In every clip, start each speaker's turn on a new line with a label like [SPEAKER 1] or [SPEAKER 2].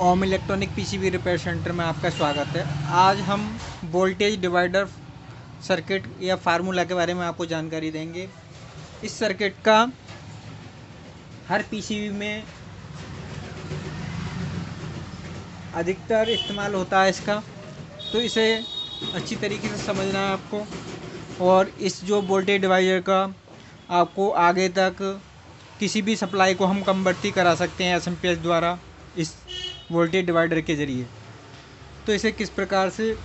[SPEAKER 1] ओम electronic PCB repair centre में आपका स्वागत है। आज हम वोल्टेज डिवाइडर सर्किट या फार्मूला के बारे में आपको जानकारी देंगे। इस सर्किट का हर पीसीबी में अधिकतर इस्तेमाल होता है इसका, तो इसे अच्छी तरीके से समझना है आपको। और इस जो वोल्टेज डिवाइडर का आपको आगे तक किसी भी सप्लाई को हम कन्वर्ट करा सकते हैं एसएमपीएस द्वारा इस वोल्टेज डिवाइडर के ज़रिए। तो इसे किस प्रकार से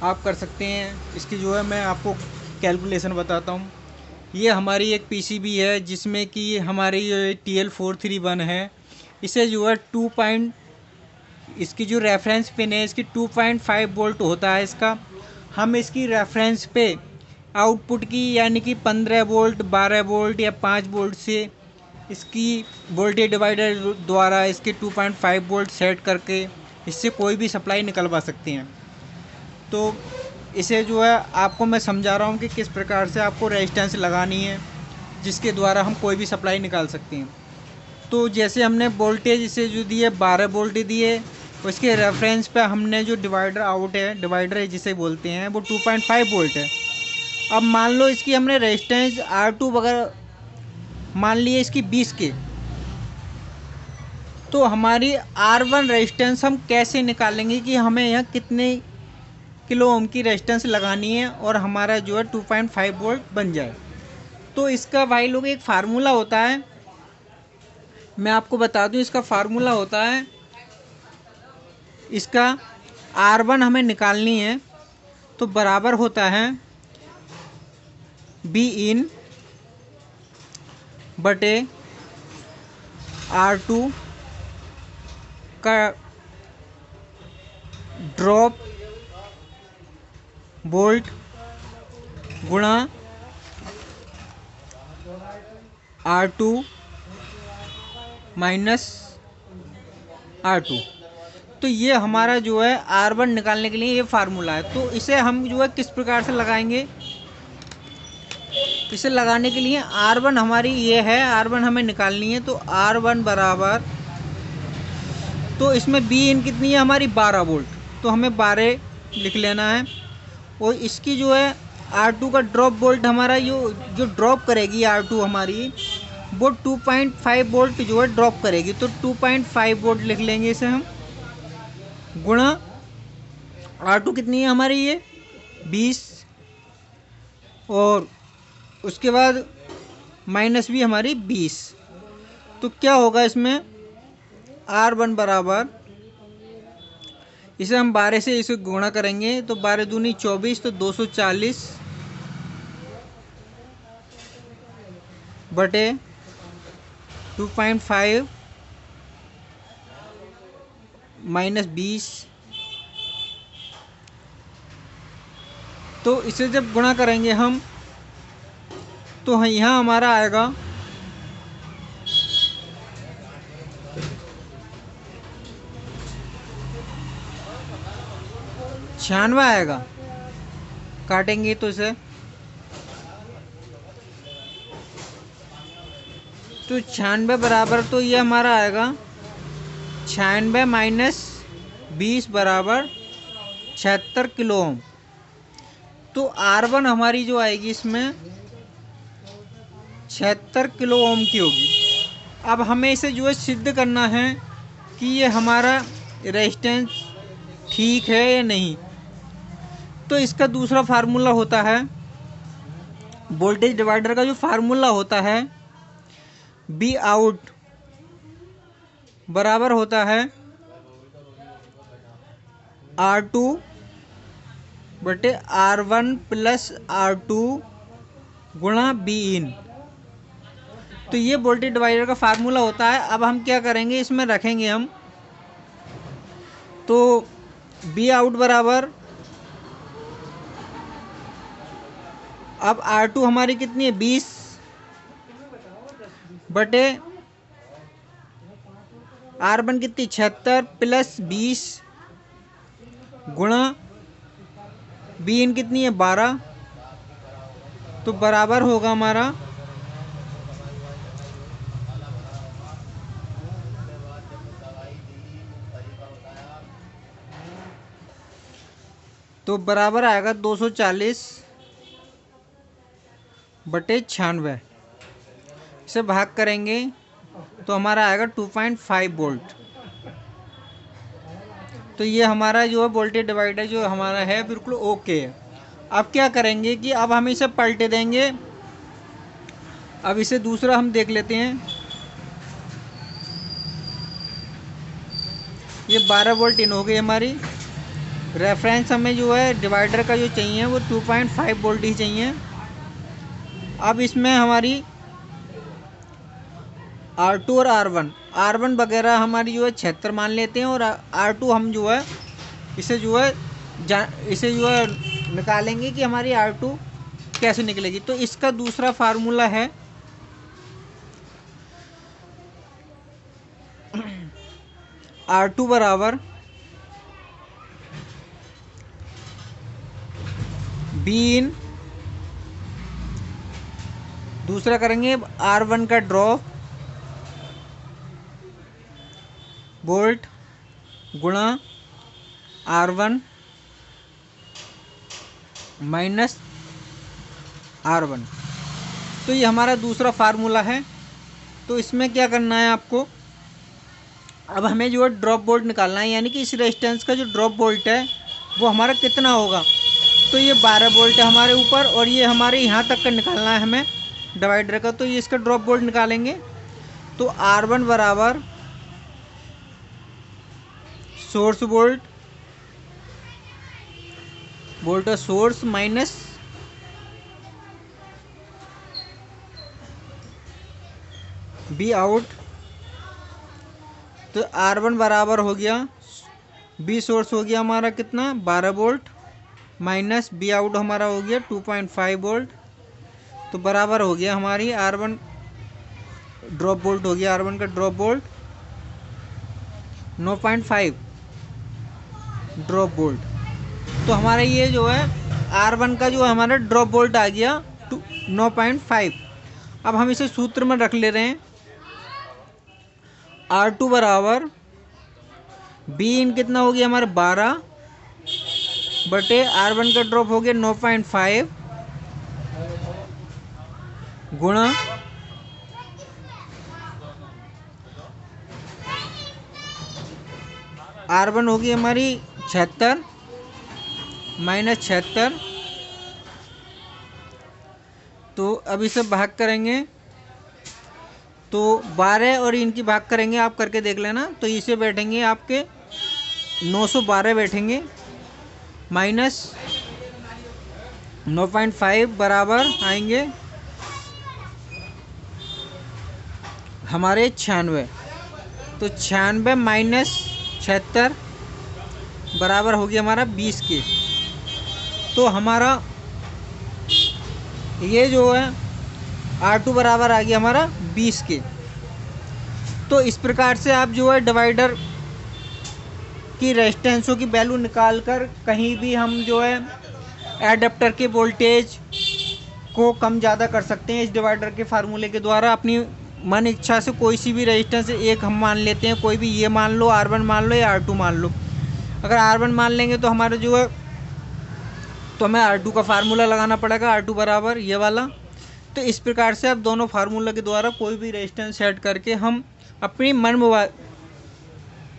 [SPEAKER 1] आप कर सकते हैं, इसकी जो है मैं आपको कैलकुलेशन बताता हूँ। ये हमारी एक पीसीबी है जिसमें कि हमारी TL431 है। इसे जो है इसकी जो रेफरेंस पिन है इसकी 2.5 वोल्ट होता है इसका। हम इसकी रेफरेंस पे आउटपुट की यानी कि 15 वोल्ट, 12 वोल्ट या 5 वोल्ट से इसकी वोल्टेज डिवाइडर द्वारा इसके 2.5 वोल्ट सेट करके इससे कोई भी सप्लाई निकलवा सकते हैं। तो इसे जो है आपको मैं समझा रहा हूँ कि किस प्रकार से आपको रेजिस्टेंस लगानी है जिसके द्वारा हम कोई भी सप्लाई निकाल सकते हैं। तो जैसे हमने वोल्टेज इसे जो दिए 12 वोल्ट दिए, उसके रेफरेंस पे हमने जो डिवाइडर आउट है, डिवाइडर जिसे बोलते हैं, वो 2.5 वोल्ट है। अब मान लो इसकी हमने रेजिस्टेंस R2 वगैरह मान लिए इसकी 20 के, तो हमारी R1 रेजिस्टेंस हम कैसे निकालेंगे कि हमें यहाँ कितने किलो ओम की रेजिस्टेंस लगानी है और हमारा जो है 2.5 वोल्ट बन जाए। तो इसका भाई लोग एक फार्मूला होता है, मैं आपको बता दूं। इसका फार्मूला होता है, इसका R1 हमें निकालनी है तो बराबर होता है बी इन बटे R2 का ड्रॉप वोल्ट गुणा R2 माइनस R2। तो ये हमारा जो है R1 निकालने के लिए ये फार्मूला है। तो इसे हम जो है किस प्रकार से लगाएंगे, इसे लगाने के लिए R1 हमारी ये है, R1 हमें निकालनी है। तो R1 बराबर, तो इसमें बी इन कितनी है हमारी 12 वोल्ट, तो हमें 12 लिख लेना है। और इसकी जो है R2 का ड्रॉप वोल्ट हमारा जो ड्रॉप करेगी R2 हमारी, वो 2.5 वोल्ट जो है ड्रॉप करेगी। तो 2.5 वोल्ट लिख लेंगे इसे हम, गुणा R2 कितनी है हमारी ये 20, और उसके बाद माइनस भी हमारी 20। तो क्या होगा इसमें R1 बराबर, इसे हम 12 से इसे गुणा करेंगे तो 12 दूनी 24, तो 240 बटे 2.5 माइनस 20। तो इसे जब गुणा करेंगे हम तो यहाँ हमारा आएगा 96 आएगा। काटेंगे तो इसे, तो 96 बराबर, तो ये हमारा आएगा 96 माइनस 20 बराबर 76 किलो ओम। तो R1 हमारी जो आएगी इसमें 76 किलो ओम की होगी। अब हमें इसे जो है सिद्ध करना है कि ये हमारा रेजिस्टेंस ठीक है या नहीं। तो इसका दूसरा फार्मूला होता है, वोल्टेज डिवाइडर का जो फार्मूला होता है, बी आउट बराबर होता है R2 बटे R1 प्लस R2 गुणा बी इन। तो ये वोल्टेज डिवाइडर का फार्मूला होता है। अब हम क्या करेंगे, इसमें रखेंगे हम, तो बी आउट बराबर, अब R2 हमारी कितनी है 20 बटे R1 कितनी 76 प्लस 20 गुणा बी इन कितनी है 12, तो बराबर होगा हमारा तो बराबर आएगा 240/96। इसे भाग करेंगे तो हमारा आएगा 2.5 वोल्ट। तो ये हमारा जो है वोल्टेज डिवाइडर जो हमारा है बिल्कुल ओके है। अब क्या करेंगे कि अब हम इसे पलटे देंगे। अब इसे दूसरा हम देख लेते हैं। ये 12 वोल्ट इन हो गई हमारी। रेफरेंस हमें जो है डिवाइडर का जो चाहिए वो 2.5 वोल्ट ही चाहिए। अब इसमें हमारी R2 और R1 वगैरह हमारी जो है 76 मान लेते हैं, और R2 हम जो है इसे जो है निकालेंगे कि हमारी R2 कैसे निकलेगी। तो इसका दूसरा फार्मूला है R2 बराबर B इन, दूसरा करेंगे R1 का ड्रॉप वोल्ट गुणा R1 माइनस R1। तो ये हमारा दूसरा फार्मूला है। तो इसमें क्या करना है आपको, अब हमें जो है ड्रॉप वोल्ट निकालना है, यानी कि इस रेजिस्टेंस का जो ड्रॉप वोल्ट है वो हमारा कितना होगा। तो ये 12 वोल्ट है हमारे ऊपर, और ये हमारे यहाँ तक का निकालना है हमें डिवाइडर का। तो ये इसका ड्रॉप वोल्ट निकालेंगे। तो R1 बराबर source volt source minus be out. तो R1 बराबर हो गया बी सोर्स हो गया हमारा कितना 12 वोल्ट माइनस बी आउट हमारा हो गया 2.5 वोल्ट। तो बराबर हो गया हमारी R1 ड्रॉप वोल्ट हो गया, R1 का ड्रॉप वोल्ट 9.5 ड्रॉप वोल्ट। तो हमारा ये जो है R1 का जो हमारा ड्रॉप वोल्ट आ गया 9.5। अब हम इसे सूत्र में रख ले रहे हैं। R2 बराबर बी इन कितना हो गया हमारे 12 बटे R1 का ड्रॉप हो गया 9.5 गुणा R1 होगी हमारी 76 माइनस 76। तो अब इसे भाग करेंगे तो 12 और इनकी भाग करेंगे, आप करके देख लेना। तो इसे बैठेंगे आपके 912 बैठेंगे माइनस 9.5 बराबर आएंगे हमारे 96। तो 96 माइनस 76 बराबर हो गया हमारा 20 के। तो हमारा ये जो है R2 बराबर आ गया हमारा 20 के। तो इस प्रकार से आप जो है डिवाइडर की रेजिस्टेंसों की वैल्यू निकाल कर कहीं भी हम जो है एडाप्टर के वोल्टेज को कम ज़्यादा कर सकते हैं इस डिवाइडर के फार्मूले के द्वारा। अपनी मन इच्छा से कोई सी भी रेजिस्टेंस एक हम मान लेते हैं, कोई भी ये मान लो R1 मान लो या R2 मान लो। अगर R1 मान लेंगे तो हमारा जो है तो हमें R2 का फार्मूला लगाना पड़ेगा, R2 बराबर ये वाला। तो इस प्रकार से आप दोनों फार्मूला के द्वारा कोई भी रेजिस्टेंस सेट करके हम अपनी मन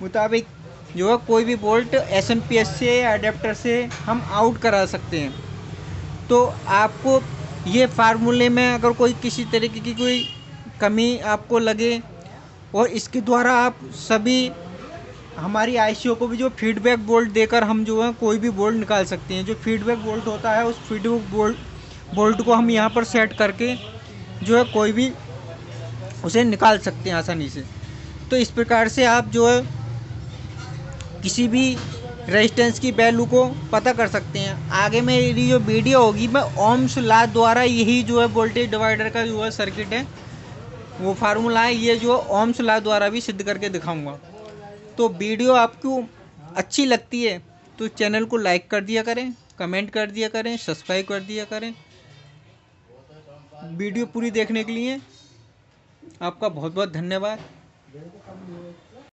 [SPEAKER 1] मुताबिक जो है कोई भी वोल्ट SMPS से एडेप्टर से हम आउट करा सकते हैं। तो आपको ये फार्मूले में अगर कोई किसी तरीके की कोई कमी आपको लगे, और इसके द्वारा आप सभी हमारी ICO को भी जो फीडबैक वोल्ट देकर हम जो है कोई भी वोल्ट निकाल सकते हैं। जो फीडबैक वोल्ट होता है उस फीडबैक वोल्ट को हम यहाँ पर सेट करके जो है कोई भी उसे निकाल सकते हैं आसानी से। तो इस प्रकार से आप जो है किसी भी रेजिस्टेंस की वैल्यू को पता कर सकते हैं। आगे मेरी जो वीडियो होगी मैं ओम्स लॉ द्वारा यही जो है वोल्टेज डिवाइडर का जो है सर्किट है वो फार्मूला है, ये जो ओम्स लॉ द्वारा भी सिद्ध करके दिखाऊंगा। तो वीडियो आपको अच्छी लगती है तो चैनल को लाइक कर दिया करें, कमेंट कर दिया करें, सब्सक्राइब कर दिया करें। वीडियो पूरी देखने के लिए आपका बहुत बहुत धन्यवाद।